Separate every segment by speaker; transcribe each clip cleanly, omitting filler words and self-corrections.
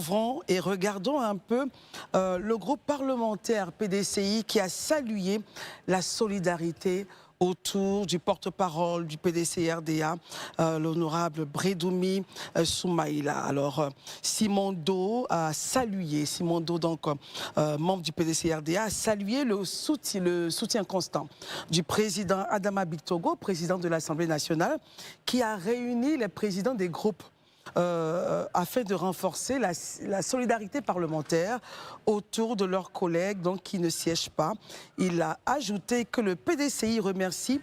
Speaker 1: ouvrons et regardons un peu le groupe parlementaire PDCI qui a salué la solidarité autour du porte-parole du PDCI-RDA, l'honorable Brédoumi Soumaïla. Alors, Simon Do a salué, Simon Do, donc membre du PDCI-RDA, a salué le soutien constant du président Adama Bictogo, président de l'Assemblée nationale, qui a réuni les présidents des groupes afin de renforcer la solidarité parlementaire autour de leurs collègues donc, qui ne siègent pas. Il a ajouté que le PDCI remercie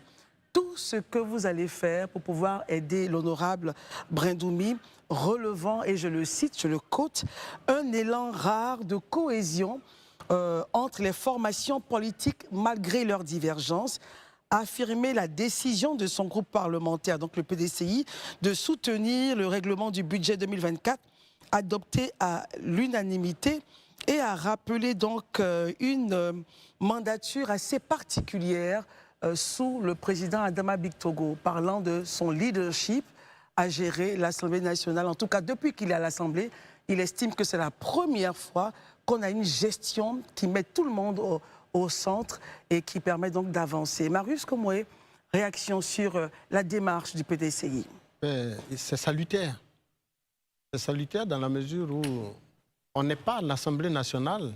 Speaker 1: tout ce que vous allez faire pour pouvoir aider l'honorable Brédoumi, relevant, et je le cite, je le quote, un élan rare de cohésion entre les formations politiques malgré leurs divergences, a affirmé la décision de son groupe parlementaire, donc le PDCI, de soutenir le règlement du budget 2024 adopté à l'unanimité et a rappelé donc une mandature assez particulière sous le président Adama Bictogo, parlant de son leadership à gérer l'Assemblée nationale. En tout cas, depuis qu'il est à l'Assemblée, il estime que c'est la première fois qu'on a une gestion qui met tout le monde au centre et qui permet donc d'avancer. Marius Komoué, réaction sur la démarche du PDCI.
Speaker 2: C'est salutaire. C'est salutaire dans la mesure où on n'est pas à l'Assemblée nationale.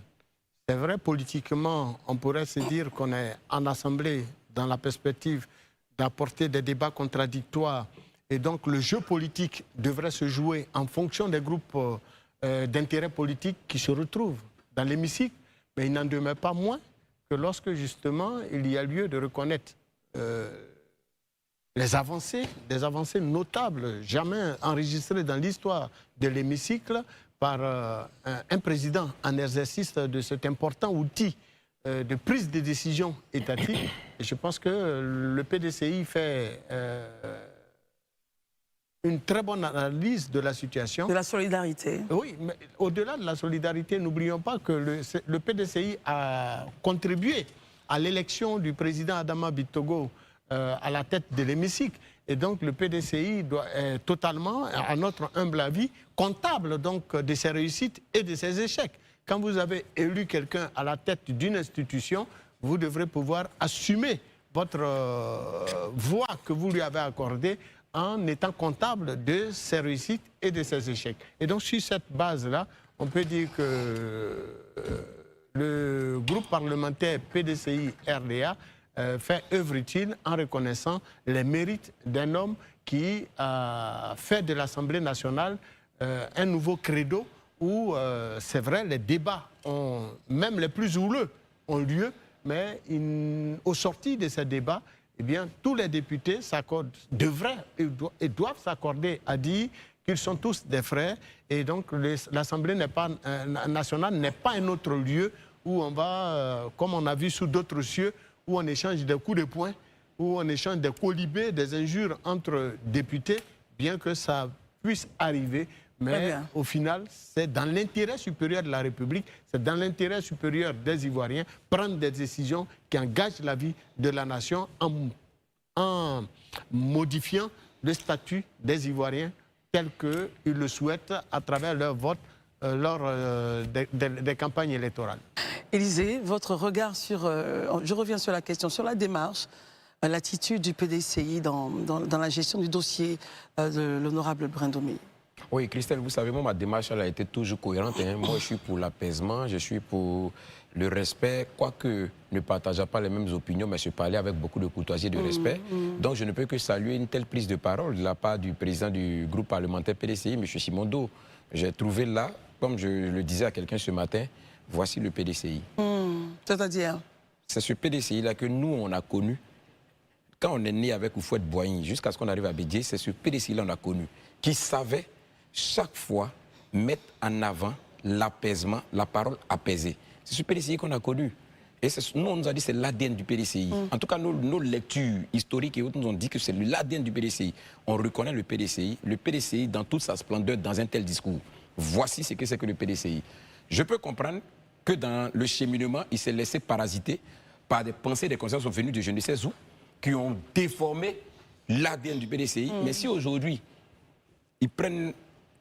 Speaker 2: C'est vrai, politiquement, on pourrait se dire qu'on est en Assemblée dans la perspective d'apporter des débats contradictoires. Et donc le jeu politique devrait se jouer en fonction des groupes d'intérêt politique qui se retrouvent dans l'hémicycle. Mais il n'en demeure pas moins que lorsque justement il y a lieu de reconnaître les avancées, des avancées notables, jamais enregistrées dans l'histoire de l'hémicycle par un président en exercice de cet important outil de prise de décision étatique. Et je pense que le PDCI fait une très bonne analyse de la situation.
Speaker 1: De la solidarité.
Speaker 2: Oui, mais au-delà de la solidarité, n'oublions pas que le PDCI a contribué à l'élection du président Adama Bictogo à la tête de l'hémicycle. Et donc le PDCI est totalement, à notre humble avis, comptable donc, de ses réussites et de ses échecs. Quand vous avez élu quelqu'un à la tête d'une institution, vous devrez pouvoir assumer votre voix que vous lui avez accordée en étant comptable de ses réussites et de ses échecs. Et donc, sur cette base-là, on peut dire que le groupe parlementaire PDCI-RDA fait œuvre utile en reconnaissant les mérites d'un homme qui a fait de l'Assemblée nationale un nouveau credo où, c'est vrai, les débats, même les plus houleux, ont lieu, mais au sorti de ces débats, eh bien, tous les députés devraient et doivent s'accorder à dire qu'ils sont tous des frères. Et donc, l'Assemblée nationale n'est pas un autre lieu où on va, comme on a vu sous d'autres cieux, où on échange des coups de poing, où on échange des colibés, des injures entre députés, bien que ça puisse arriver. Mais au final, c'est dans l'intérêt supérieur de la République, c'est dans l'intérêt supérieur des Ivoiriens, prendre des décisions qui engagent la vie de la nation en modifiant le statut des Ivoiriens tel qu'ils le souhaitent à travers leur vote lors des campagnes électorales.
Speaker 1: Élisée, votre regard sur, je reviens sur la question, sur la démarche, l'attitude du PDCI dans la gestion du dossier de l'honorable Brédoumi.
Speaker 3: Oui, Christelle, vous savez, moi, ma démarche elle a été toujours cohérente. Hein. Moi, je suis pour l'apaisement, je suis pour le respect, quoique ne partageant pas les mêmes opinions, mais se parler avec beaucoup de courtoisie et de respect. Donc, je ne peux que saluer une telle prise de parole de la part du président du groupe parlementaire PDCI, M. Simon Do. J'ai trouvé là, comme je le disais à quelqu'un ce matin, voici le PDCI.
Speaker 1: C'est-à-dire?
Speaker 3: C'est ce PDCI-là que nous, on a connu. Quand on est né avec Houphouët-Boigny, jusqu'à ce qu'on arrive à Bédié, c'est ce PDCI-là qu'on a connu, qui savait chaque fois mettre en avant l'apaisement, la parole apaisée. C'est ce PDCI qu'on a connu. Et nous, on nous a dit que c'est l'ADN du PDCI. En tout cas, nos lectures historiques et autres nous ont dit que c'est l'ADN du PDCI. On reconnaît le PDCI dans toute sa splendeur dans un tel discours. Voici ce que c'est que le PDCI. Je peux comprendre que dans le cheminement, il s'est laissé parasiter par des pensées, des consciences venues de je ne sais où, qui ont déformé l'ADN du PDCI. Mais si aujourd'hui, ils prennent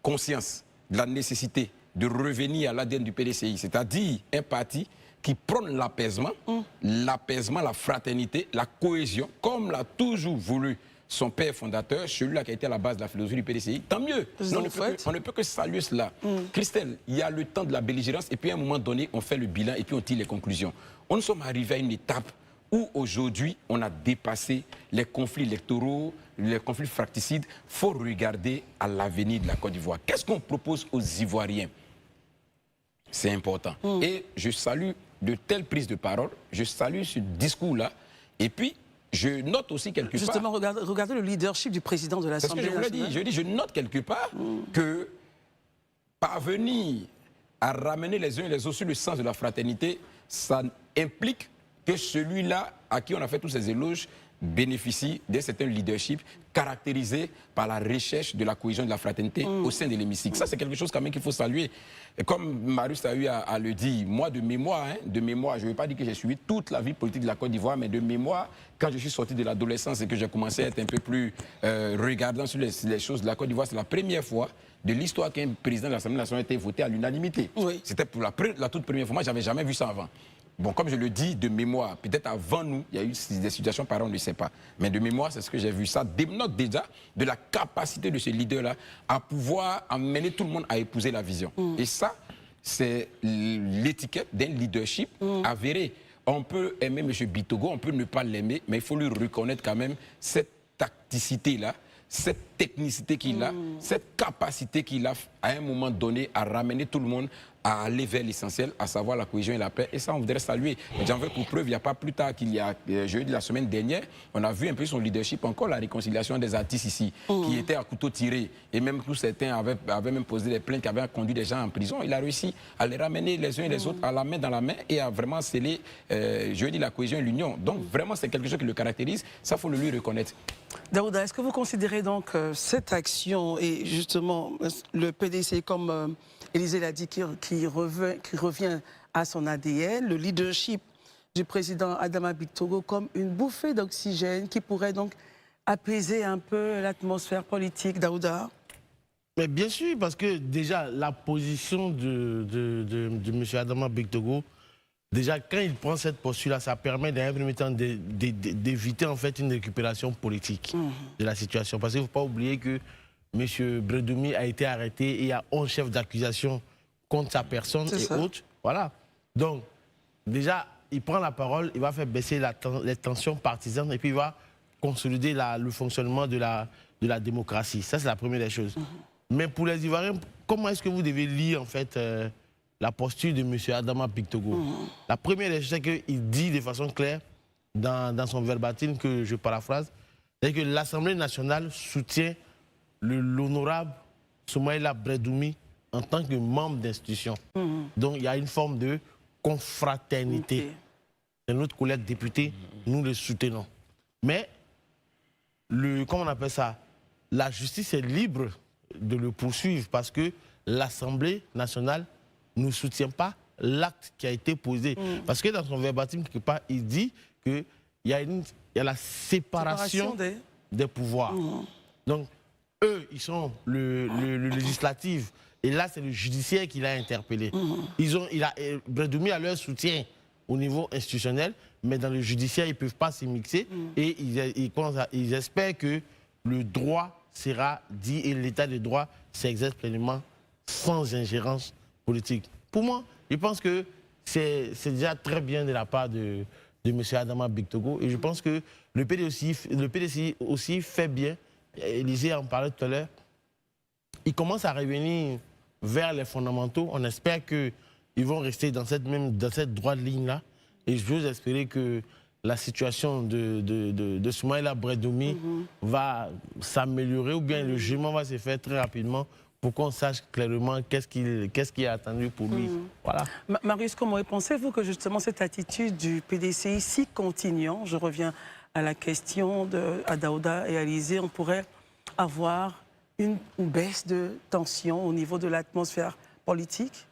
Speaker 3: conscience de la nécessité de revenir à l'ADN du PDCI, c'est-à-dire un parti qui prône l'apaisement, la fraternité, la cohésion, comme l'a toujours voulu son père fondateur, celui-là qui a été à la base de la philosophie du PDCI. Tant mieux, on ne peut que saluer cela. Christelle, il y a le temps de la belligérance et puis à un moment donné, on fait le bilan et puis on tire les conclusions. On nous sommes arrivés à une étape où aujourd'hui, on a dépassé les conflits électoraux, les conflits fracticides. Il faut regarder à l'avenir de la Côte d'Ivoire. Qu'est-ce qu'on propose aux Ivoiriens? C'est important. Et je salue de telles prises de parole, je salue ce discours-là. Et puis, je note aussi quelque part...
Speaker 1: Justement, regardez le leadership du président de l'Assemblée nationale.
Speaker 3: C'est ce que je voulais dire. Je note quelque part que parvenir à ramener les uns et les autres sur le sens de la fraternité, ça implique que celui-là à qui on a fait tous ces éloges bénéficie d'un certain leadership caractérisé par la recherche de la cohésion de la fraternité au sein de l'hémicycle. Ça, c'est quelque chose quand même qu'il faut saluer. Et comme Marius a eu à le dire, moi, de mémoire, je ne veux pas dire que j'ai suivi toute la vie politique de la Côte d'Ivoire, mais de mémoire, quand je suis sorti de l'adolescence et que j'ai commencé à être un peu plus regardant sur les choses de la Côte d'Ivoire, c'est la première fois de l'histoire qu'un président de l'Assemblée nationale a été voté à l'unanimité. Oui. C'était pour la toute première fois. Moi, je n'avais jamais vu ça avant. Bon, comme je le dis de mémoire, peut-être avant nous, il y a eu des situations pareilles, on ne le sait pas. Mais de mémoire, c'est ce que j'ai vu. Ça dénote déjà de la capacité de ce leader-là à pouvoir amener tout le monde à épouser la vision. Et ça, c'est l'étiquette d'un leadership avéré. On peut aimer M. Bitogo, on peut ne pas l'aimer, mais il faut lui reconnaître quand même cette tacticité-là, cette technicité qu'il a, cette capacité qu'il a à un moment donné à ramener tout le monde à aller vers l'essentiel, à savoir la cohésion et la paix. Et ça, on voudrait saluer. J'en veux pour preuve, il n'y a pas plus tard qu'il y a jeudi de la semaine dernière, on a vu un peu son leadership, encore la réconciliation des artistes ici, qui étaient à couteau tiré. Et même tous certains avaient même posé des plaintes qui avaient conduit des gens en prison. Il a réussi à les ramener les uns et les autres à la main dans la main et à vraiment sceller, jeudi, la cohésion et l'union. Donc vraiment, c'est quelque chose qui le caractérise. Ça, il faut le lui reconnaître.
Speaker 1: Daouda, est-ce que vous considérez donc cette action et justement le PDC, comme Élisée l'a dit, qui revient à son ADN, le leadership du président Adama Bitogo comme une bouffée d'oxygène qui pourrait donc apaiser un peu l'atmosphère politique, Daouda?
Speaker 4: Mais bien sûr, parce que déjà la position de M. Adama Bitogo, déjà quand il prend cette posture-là, ça permet d'un premier temps d'éviter en fait une récupération politique de la situation. Parce qu'il ne faut pas oublier que M. Bredoumi a été arrêté et il y a 11 chefs d'accusation contre sa personne et autres. Voilà. Donc, déjà, il prend la parole, il va faire baisser les tensions partisanes et puis il va consolider le fonctionnement de la démocratie. Ça, c'est la première des choses. Mais pour les Ivoiriens, comment est-ce que vous devez lire en fait la posture de M. Adama Bitogo? La première des choses, c'est qu'il dit de façon claire dans son verbatim, que je paraphrase, c'est que l'Assemblée nationale soutient l'honorable Soumaïla Bredoumi en tant que membre d'institution. Donc il y a une forme de confraternité. Et notre collègue député, nous le soutenons. Mais, comment on appelle ça? La justice est libre de le poursuivre parce que l'Assemblée nationale ne soutient pas l'acte qui a été posé. Parce que dans son verbatim, quelque part, il dit qu'il y a la séparation des pouvoirs. Donc, eux, ils sont le législatif. Et là, c'est le judiciaire qui l'a interpellé. Bredoumi a leur soutien au niveau institutionnel, mais dans le judiciaire, ils ne peuvent pas s'y mixer. Et ils espèrent que le droit sera dit et l'état de droit s'exerce pleinement sans ingérence politique. Pour moi, je pense que c'est déjà très bien de la part de M. Adama Bitogo. Et je pense que le PDCI aussi fait bien. Élisée en parlait tout à l'heure. Il commence à revenir vers les fondamentaux. On espère qu'ils vont rester dans cette droite ligne-là. Et je veux espérer que la situation de Soumaïla Bredoumi va s'améliorer ou bien le jugement va se faire très rapidement pour qu'on sache clairement qu'est-ce qui est attendu pour lui. Voilà.
Speaker 1: Marius, comment pensez-vous que justement cette attitude du PDCI si continuant, je reviens à la question à Daouda et à Élisée, on pourrait avoir une baisse de tension au niveau de l'atmosphère politique?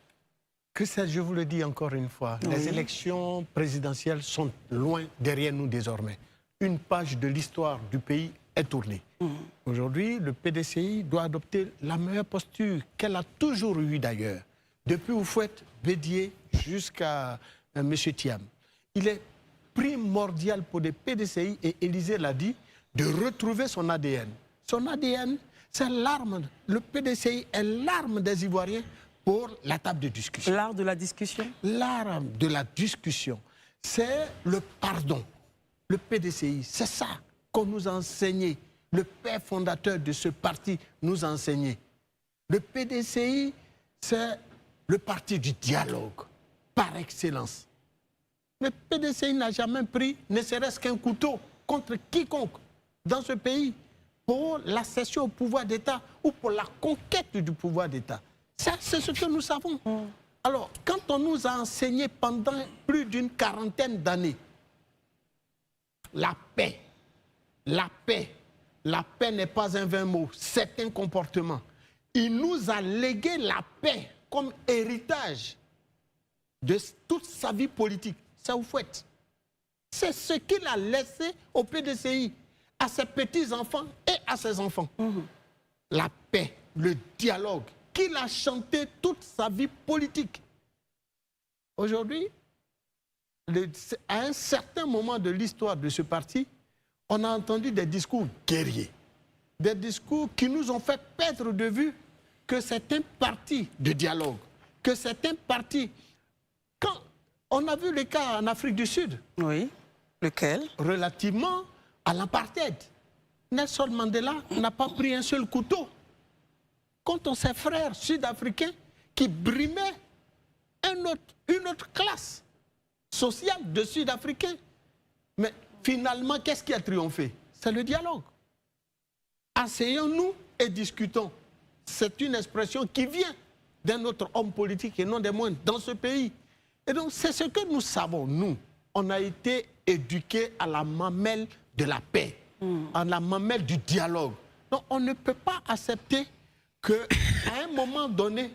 Speaker 2: Christelle, je vous le dis encore une fois, les élections présidentielles sont loin derrière nous désormais. Une page de l'histoire du pays est tournée. Aujourd'hui, le PDCI doit adopter la meilleure posture qu'elle a toujours eue d'ailleurs. depuis Houphouët, Bédié jusqu'à M. Thiam. Il est primordial pour les PDCI, et Élysée l'a dit, de retrouver son ADN. Son ADN, c'est l'arme, le PDCI est l'arme des Ivoiriens pour la table de discussion.
Speaker 1: L'art de la discussion?
Speaker 2: L'art de la discussion, c'est le pardon. Le PDCI, c'est ça qu'on nous a enseigné. Le père fondateur de ce parti nous a enseigné. Le PDCI, c'est le parti du dialogue, par excellence. Le PDCI n'a jamais pris, ne serait-ce qu'un couteau, contre quiconque dans ce pays pour l'accession au pouvoir d'État ou pour la conquête du pouvoir d'État. Ça, c'est ce que nous savons. Alors, quand on nous a enseigné pendant plus d'une quarantaine d'années, la paix n'est pas un vain mot, c'est un comportement. Il nous a légué la paix comme héritage de toute sa vie politique. C'est Houphouët. C'est ce qu'il a laissé au PDCI, à ses petits-enfants et à ses enfants. La paix, le dialogue, qu'il a chanté toute sa vie politique. Aujourd'hui, à un certain moment de l'histoire de ce parti, on a entendu des discours guerriers, des discours qui nous ont fait perdre de vue que c'est un parti de dialogue, que c'est un parti... Quand on a vu le cas en Afrique du Sud.
Speaker 1: Oui, lequel?
Speaker 2: Relativement à l'apartheid. Nelson Mandela n'a pas pris un seul couteau contre ses frères sud-africains qui brimaient une autre classe sociale de Sud-Africains. Mais finalement, qu'est-ce qui a triomphé? C'est le dialogue. Asseyons-nous et discutons. C'est une expression qui vient d'un autre homme politique et non des moindres dans ce pays. Et donc, c'est ce que nous savons, nous. On a été éduqués à la mamelle de la paix, à la mamelle du dialogue. Donc, on ne peut pas accepter qu'à un moment donné,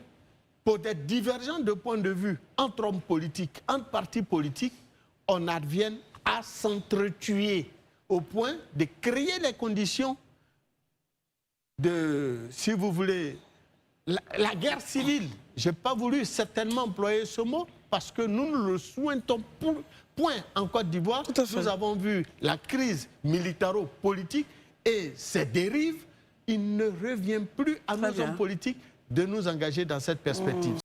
Speaker 2: pour des divergences de points de vue entre hommes politiques, entre partis politiques, on advienne à s'entretuer au point de créer les conditions de, si vous voulez, la guerre civile. Je n'ai pas voulu certainement employer ce mot parce que nous ne le souhaitons point en Côte d'Ivoire. Nous avons vu la crise militaro-politique et ses dérives. Il ne revient plus à nos hommes politiques de nous engager dans cette perspective.